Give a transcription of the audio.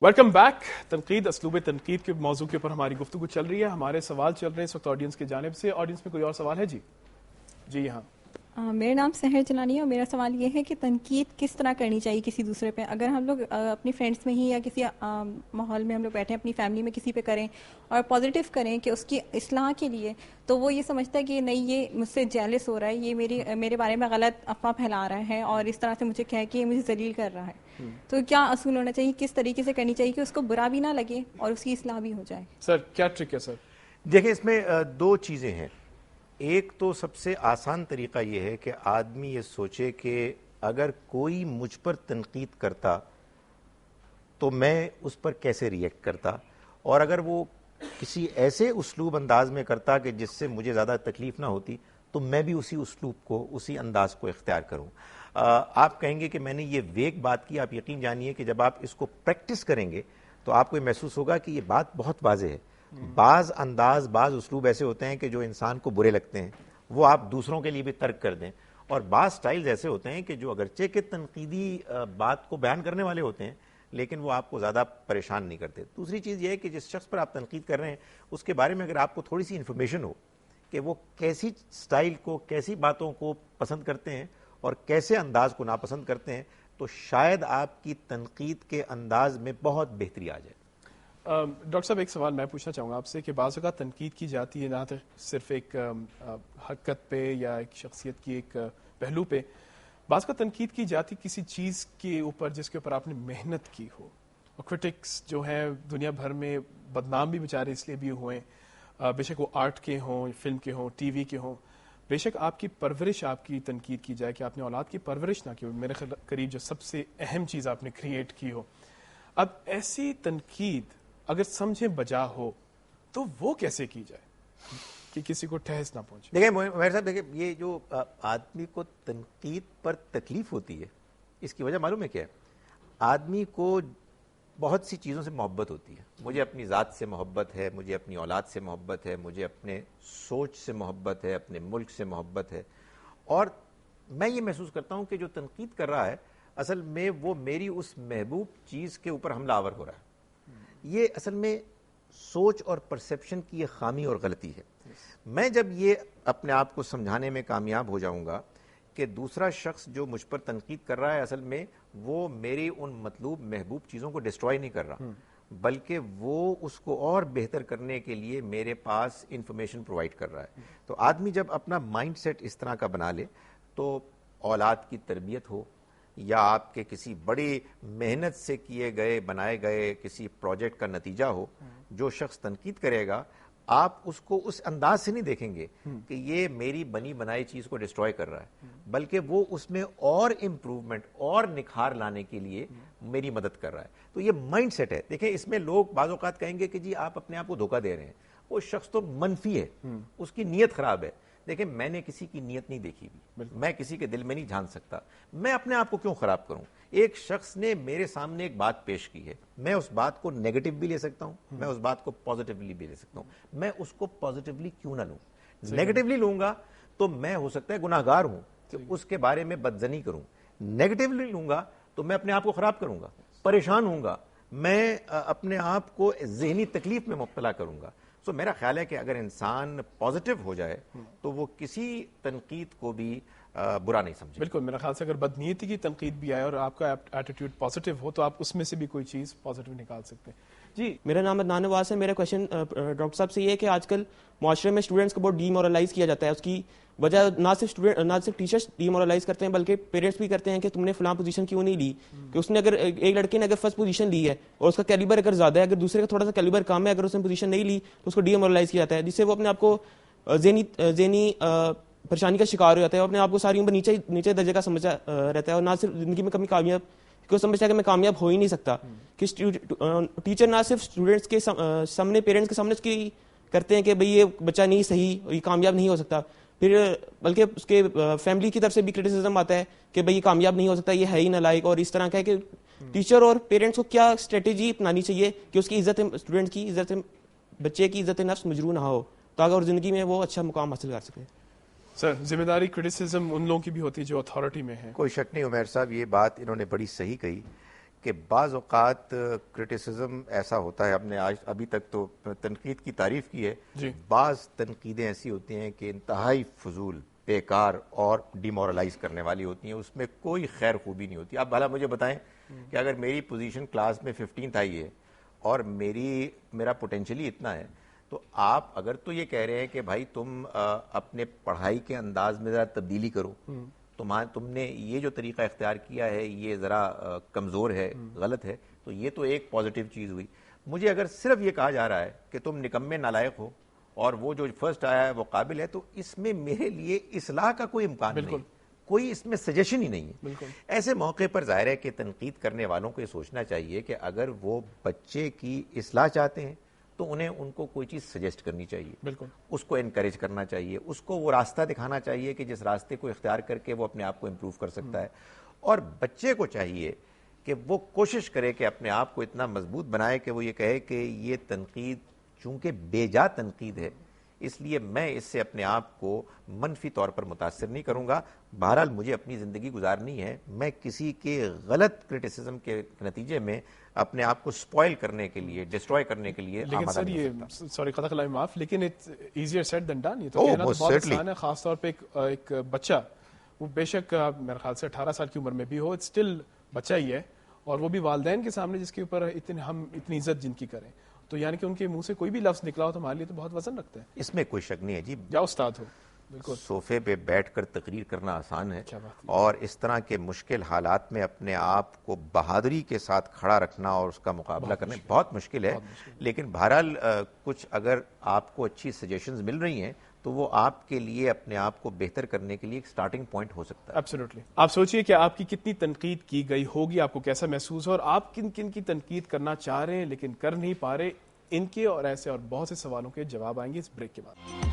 Welcome back. تنقید، اسلوب تنقید کے موضوع کے اوپر ہماری گفتگو چل رہی ہے. ہمارے سوال چل رہے ہیں اس وقت آڈینس کی جانب سے. آڈینس میں کوئی اور سوال ہے؟ جی ہاں. میرا نام سحر جلانی ہے اور میرا سوال یہ ہے کہ تنقید کس طرح کرنی چاہیے کسی دوسرے پہ. اگر ہم لوگ اپنی فرینڈس میں ہی یا کسی ماحول میں ہم لوگ بیٹھے ہیں اپنی فیملی میں کسی پہ کریں اور پازیٹیو کریں کہ اس کی اصلاح کے لیے، تو وہ یہ سمجھتا ہے کہ نہیں یہ مجھ سے جیلس ہو رہا ہے، یہ میرے بارے میں غلط افواہ پھیلا رہا ہے اور اس طرح سے مجھے کہہ کے مجھے ذلیل کر رہا ہے. تو کیا اصول ہونا چاہیے، کس طریقے سے کرنی چاہیے کہ اس کو برا بھی نہ لگے اور اس کی اصلاح بھی ہو جائے؟ سر کیا ٹرک ہے سر؟ دیکھیں اس میں دو چیزیں ہیں. ایک تو سب سے آسان طریقہ یہ ہے کہ آدمی یہ سوچے کہ اگر کوئی مجھ پر تنقید کرتا تو میں اس پر کیسے ریئیکٹ کرتا، اور اگر وہ کسی ایسے اسلوب انداز میں کرتا کہ جس سے مجھے زیادہ تکلیف نہ ہوتی تو میں بھی اسی اسلوب کو، اسی انداز کو اختیار کروں. آپ کہیں گے کہ میں نے یہ ویک بات کی. آپ یقین جانیے کہ جب آپ اس کو پریکٹس کریں گے تو آپ کو یہ محسوس ہوگا کہ یہ بات بہت واضح ہے. بعض انداز، بعض اسلوب ایسے ہوتے ہیں کہ جو انسان کو برے لگتے ہیں وہ آپ دوسروں کے لیے بھی ترک کر دیں، اور بعض سٹائلز ایسے ہوتے ہیں کہ جو اگرچہ کہ تنقیدی بات کو بیان کرنے والے ہوتے ہیں لیکن وہ آپ کو زیادہ پریشان نہیں کرتے. دوسری چیز یہ ہے کہ جس شخص پر آپ تنقید کر رہے ہیں اس کے بارے میں اگر آپ کو تھوڑی سی انفارمیشن ہو کہ وہ کیسی سٹائل کو، کیسی باتوں کو پسند کرتے ہیں اور کیسے انداز کو ناپسند کرتے ہیں، تو شاید آپ کی تنقید کے انداز میں بہت بہتری آ جائے. ڈاکٹر صاحب ایک سوال میں پوچھنا چاہوں گا آپ سے کہ بعض اوقات تنقید کی جاتی ہے نہ صرف ایک حرکت پہ یا ایک شخصیت کی ایک پہلو پہ، بعض اوقات تنقید کی جاتی کسی چیز کے اوپر جس کے اوپر آپ نے محنت کی ہو. اور کرٹکس جو ہیں دنیا بھر میں بدنام بھی بیچارے اس لیے بھی ہوئے، بے شک وہ آرٹ کے ہوں، فلم کے ہوں، ٹی وی کے ہوں. بے شک آپ کی پرورش، آپ کی تنقید کی جائے کہ آپ نے اولاد کی پرورش نہ کی ہو، میرے قریب جو سب سے اہم چیز آپ نے کریٹ کی ہو. اب ایسی تنقید اگر سمجھیں بجا ہو تو وہ کیسے کی جائے کہ کسی کو ٹھیس نہ پہنچے؟ دیکھیں مہر صاحب، دیکھیں یہ جو آدمی کو تنقید پر تکلیف ہوتی ہے اس کی وجہ معلوم ہے کیا ہے؟ آدمی کو بہت سی چیزوں سے محبت ہوتی ہے. مجھے اپنی ذات سے محبت ہے، مجھے اپنی اولاد سے محبت ہے، مجھے اپنے سوچ سے محبت ہے، اپنے ملک سے محبت ہے، اور میں یہ محسوس کرتا ہوں کہ جو تنقید کر رہا ہے اصل میں وہ میری اس محبوب چیز کے اوپر حملہ آور ہو رہا ہے. یہ اصل میں سوچ اور پرسیپشن کی یہ خامی اور غلطی ہے. میں جب یہ اپنے آپ کو سمجھانے میں کامیاب ہو جاؤں گا کہ دوسرا شخص جو مجھ پر تنقید کر رہا ہے اصل میں وہ میری ان مطلوب محبوب چیزوں کو ڈسٹرائے نہیں کر رہا بلکہ وہ اس کو اور بہتر کرنے کے لیے میرے پاس انفارمیشن پرووائڈ کر رہا ہے. تو آدمی جب اپنا مائنڈ سیٹ اس طرح کا بنا لے تو اولاد کی تربیت ہو یا آپ کے کسی بڑی محنت سے کیے گئے بنائے گئے کسی پروجیکٹ کا نتیجہ ہو، جو شخص تنقید کرے گا آپ اس کو اس انداز سے نہیں دیکھیں گے کہ یہ میری بنی بنائی چیز کو ڈسٹروائے کر رہا ہے، بلکہ وہ اس میں اور امپروومنٹ اور نکھار لانے کے لیے میری مدد کر رہا ہے. تو یہ مائنڈ سیٹ ہے. دیکھیں اس میں لوگ بعض اوقات کہیں گے کہ جی آپ اپنے آپ کو دھوکہ دے رہے ہیں، وہ شخص تو منفی ہے، اس کی نیت خراب ہے. دیکھیں میں نے کسی کی نیت نہیں دیکھی بھی، میں کسی کے دل میں نہیں جان سکتا، میں اپنے آپ کو کیوں خراب کروں؟ ایک شخص نے میرے سامنے ایک بات پیش کی ہے، میں اس بات کو نیگیٹو بھی لے سکتا ہوں، میں اس بات کو پازیٹیولی بھی لے سکتا ہوں. میں اس کو پازیٹیولی کیوں نہ لوں؟ نیگیٹولی لوں گا تو میں ہو سکتا ہے گناہ گار ہوں کہ اس کے بارے میں بدزنی کروں. نیگیٹولی لوں گا تو میں اپنے آپ کو خراب کروں گا، پریشان ہوں گا، میں اپنے آپ کو ذہنی تکلیف میں مبتلا کروں گا. سو میرا خیال ہے کہ اگر انسان پازیٹیو ہو جائے تو وہ کسی تنقید کو بھی برا نہیں سمجھے. بالکل، میرا خیال سے اگر بدنیتی کی تنقید بھی آئے اور آپ کا ایٹیٹیوڈ پازیٹیو ہو تو آپ اس میں سے بھی کوئی چیز پازیٹیو نکال سکتے ہیں. جی میرا نام عدنان نواز ہے. میرا کویشچن ڈاکٹر صاحب سے یہ ہے کہ آج کل معاشرے میں اسٹوڈنٹس کو بہت ڈی مورلائز کیا جاتا ہے. اس کی وجہ نہ صرف ٹیچرس ڈی مورلائز کرتے ہیں بلکہ پیرنٹس بھی کرتے ہیں کہ تم نے فلاں پوزیشن کیوں نہیں لی، کہ اس نے اگر ایک لڑکے نے اگر فرسٹ پوزیشن لی ہے اور اس کا کیلیبر اگر زیادہ ہے، اگر دوسرے کا تھوڑا سا کیلیبر کم ہے، اگر اس نے پوزیشن نہیں لی تو اس کو ڈی مورلائز کیا جاتا ہے، جس سے وہ اپنے آپ کو ذہنی پریشانی کا شکار ہو جاتا ہے اور اپنے آپ کو ساری عمر نیچے درجے کا سمجھا رہتا ہے اور نہ صرف زندگی میں کبھی کامیاب کہ وہ سمجھتا ہے کہ میں کامیاب ہو ہی نہیں سکتا. کہ ٹیچر نہ صرف اسٹوڈنٹس کے سامنے، پیرنٹس کے سامنے اس کی کرتے ہیں کہ بھئی یہ بچہ نہیں صحیح اور یہ کامیاب نہیں ہو سکتا، پھر بلکہ اس کے فیملی کی طرف سے بھی کرٹیسزم آتا ہے کہ بھئی یہ کامیاب نہیں ہو سکتا، یہ ہے ہی نالائق. اور اس طرح کا ہے کہ ٹیچر اور پیرنٹس کو کیا اسٹریٹجی اپنانی چاہیے کہ اس کی عزت، اسٹوڈنٹ کی عزت، بچے کی عزت نفس مجروح نہ ہو تاکہ اور زندگی میں وہ اچھا مقام حاصل کر سکے. سر ذمہ داری کرٹیسزم ان لوگوں کی بھی ہوتی ہے جو اتھارٹی میں ہیں. کوئی شک نہیں عمیر صاحب، یہ بات انہوں نے بڑی صحیح کہی کہ بعض اوقات کرٹیسزم ایسا ہوتا ہے، ہم نے آج ابھی تک تو تنقید کی تعریف کی ہے، جی بعض تنقیدیں ایسی ہوتی ہیں کہ انتہائی فضول، بیکار اور ڈیمورلائز کرنے والی ہوتی ہیں، اس میں کوئی خیر خوبی نہیں ہوتی. آپ بھلا مجھے بتائیں کہ اگر میری پوزیشن کلاس میں 15th آئی ہے اور میرا پوٹینشلی اتنا ہے، تو آپ اگر تو یہ کہہ رہے ہیں کہ بھائی تم اپنے پڑھائی کے انداز میں ذرا تبدیلی کرو، تم نے یہ جو طریقہ اختیار کیا ہے یہ ذرا کمزور ہے، غلط ہے، تو یہ تو ایک پازیٹیو چیز ہوئی. مجھے اگر صرف یہ کہا جا رہا ہے کہ تم نکمے نالائق ہو اور وہ جو فرسٹ آیا ہے وہ قابل ہے، تو اس میں میرے لیے اصلاح کا کوئی امکان نہیں، کوئی اس میں سجیشن ہی نہیں ہے. ایسے موقع پر ظاہر ہے کہ تنقید کرنے والوں کو یہ سوچنا چاہیے کہ اگر وہ بچے کی اصلاح چاہتے ہیں تو انہیں ان کو کوئی چیز سجیسٹ کرنی چاہیے، اس کو انکریج کرنا چاہیے، اس کو وہ راستہ دکھانا چاہیے کہ جس راستے کو اختیار کر کے وہ اپنے آپ کو امپروو کر سکتا ہے. اور بچے کو چاہیے کہ وہ کوشش کرے کہ اپنے آپ کو اتنا مضبوط بنائے کہ وہ یہ کہے کہ یہ تنقید چونکہ بے جا تنقید ہے، اس لیے میں اس سے اپنے آپ کو منفی طور پر متاثر نہیں کروں گا. بہرحال مجھے اپنی زندگی گزارنی ہے، میں کسی کے غلط کرٹیسزم کے نتیجے میں اپنے آپ کو سپوائل کرنے کے لیے، ڈسٹروائے کرنے کے لیے لیکن آمادہ سر نہیں یہ ہو سکتا. سوری قطع کلام معاف، لیکن it's easier said than done. یہ تو کہنا تو بہت آسان ہے، خاص طور پہ ایک بچہ، وہ بے شک میرے خیال سے 18 سال کی عمر میں بھی ہو، اٹس اسٹل بچہ ہی ہے، اور وہ بھی والدین کے سامنے جس کے اوپر ہم اتنی عزت جن کی کریں، تو یعنی کہ ان کے منہ سے کوئی بھی لفظ نکلا ہو تو ہمارے لیے تو بہت وزن رکھتا ہے. اس میں کوئی شک نہیں ہے جی. یا استاد ہو، بالکل صوفے پہ بیٹھ کر تقریر کرنا آسان ہے، اور اس طرح کے مشکل حالات میں اپنے آپ کو بہادری کے ساتھ کھڑا رکھنا اور اس کا مقابلہ کرنا بہت مشکل ہے. لیکن بہرحال کچھ اگر آپ کو اچھی سجیشنز مل رہی ہیں تو وہ آپ کے لیے اپنے آپ کو بہتر کرنے کے لیے ایک سٹارٹنگ پوائنٹ ہو سکتا ہے. ایبسولوٹلی. آپ سوچئے کہ آپ کی کتنی تنقید کی گئی ہوگی، آپ کو کیسا محسوس ہو، اور آپ کن کن کی تنقید کرنا چاہ رہے ہیں لیکن کر نہیں پا رہے. ان کے اور ایسے اور بہت سے سوالوں کے جواب آئیں گے اس بریک کے بعد.